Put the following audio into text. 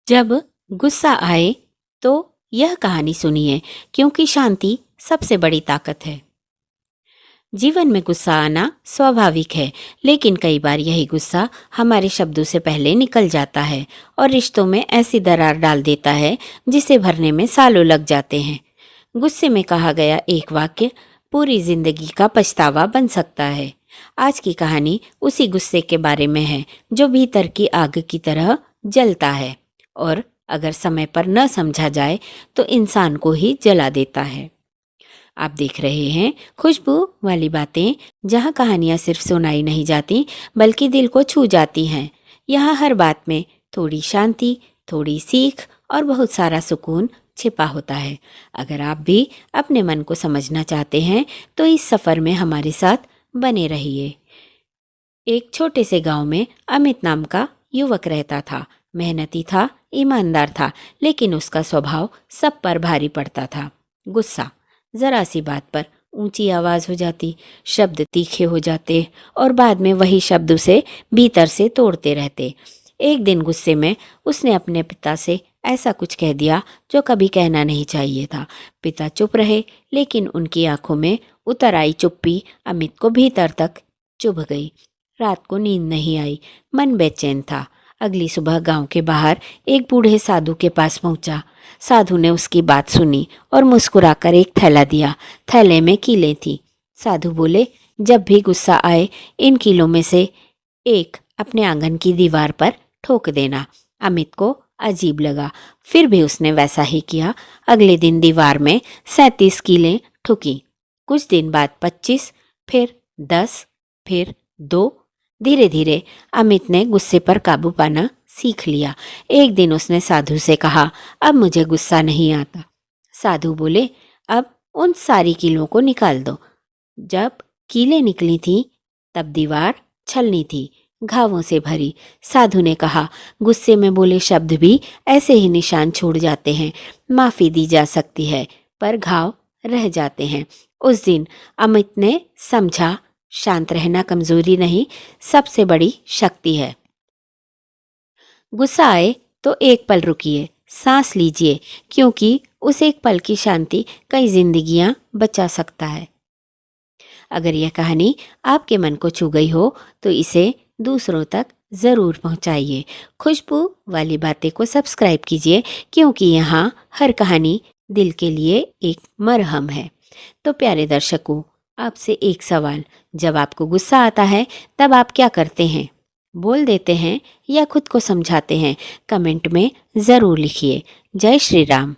जब गुस्सा आए तो यह कहानी सुनिए, क्योंकि शांति सबसे बड़ी ताकत है। जीवन में गुस्सा आना स्वाभाविक है, लेकिन कई बार यही गुस्सा हमारे शब्दों से पहले निकल जाता है और रिश्तों में ऐसी दरार डाल देता है जिसे भरने में सालों लग जाते हैं। गुस्से में कहा गया एक वाक्य पूरी जिंदगी का पछतावा बन सकता है। आज की कहानी उसी गुस्से के बारे में है जो भीतर की आग की तरह जलता है और अगर समय पर न समझा जाए तो इंसान को ही जला देता है। आप देख रहे हैं खुशबू वाली बातें, जहां कहानियां सिर्फ सुनाई नहीं जाती बल्कि दिल को छू जाती हैं। यहाँ हर बात में थोड़ी शांति, थोड़ी सीख और बहुत सारा सुकून छिपा होता है। अगर आप भी अपने मन को समझना चाहते हैं तो इस सफ़र में हमारे साथ बने रहिए। एक छोटे से गांव में अमित नाम का युवक रहता था। मेहनती था, ईमानदार था, लेकिन उसका स्वभाव सब पर भारी पड़ता था। गुस्सा, जरा सी बात पर ऊंची आवाज हो जाती, शब्द तीखे हो जाते और बाद में वही शब्द उसे भीतर से तोड़ते रहते। एक दिन गुस्से में उसने अपने पिता से ऐसा कुछ कह दिया जो कभी कहना नहीं चाहिए था। पिता चुप रहे, लेकिन उनकी आंखों में उतर आई चुप्पी अमित को भीतर तक चुभ गई। रात को नींद नहीं आई, मन बेचैन था। अगली सुबह गांव के बाहर एक बूढ़े साधु के पास पहुंचा। साधु ने उसकी बात सुनी और मुस्कुराकर एक थैला दिया। थैले में कीलें थी। साधु बोले, जब भी गुस्सा आए इन कीलों में से एक अपने आंगन की दीवार पर ठोक देना। अमित को अजीब लगा, फिर भी उसने वैसा ही किया। अगले दिन दीवार में 37 कीलें ठुकी। कुछ दिन बाद 25, फिर 10, फिर 2। धीरे धीरे अमित ने गुस्से पर काबू पाना सीख लिया। एक दिन उसने साधु से कहा, अब मुझे गुस्सा नहीं आता। साधु बोले, अब उन सारी कीलों को निकाल दो। जब कीलें निकली थीं तब दीवार छलनी थी, घावों से भरी। साधु ने कहा, गुस्से में बोले शब्द भी ऐसे ही निशान छोड़ जाते हैं। माफी दी जा सकती है पर घाव रह जाते हैं। उस दिन अमित ने समझा, शांत रहना कमजोरी नहीं, सबसे बड़ी शक्ति है। गुस्सा आए तो एक पल रुकिए, सांस लीजिए, क्योंकि उस एक पल की शांति कई जिंदगियां बचा सकता है। अगर यह कहानी आपके मन को छू गई हो तो इसे दूसरों तक ज़रूर पहुंचाइए। खुशबू वाली बातें को सब्सक्राइब कीजिए, क्योंकि यहाँ हर कहानी दिल के लिए एक मरहम है। तो प्यारे दर्शकों, आपसे एक सवाल, जब आपको गुस्सा आता है तब आप क्या करते हैं? बोल देते हैं या खुद को समझाते हैं? कमेंट में ज़रूर लिखिए। जय श्री राम।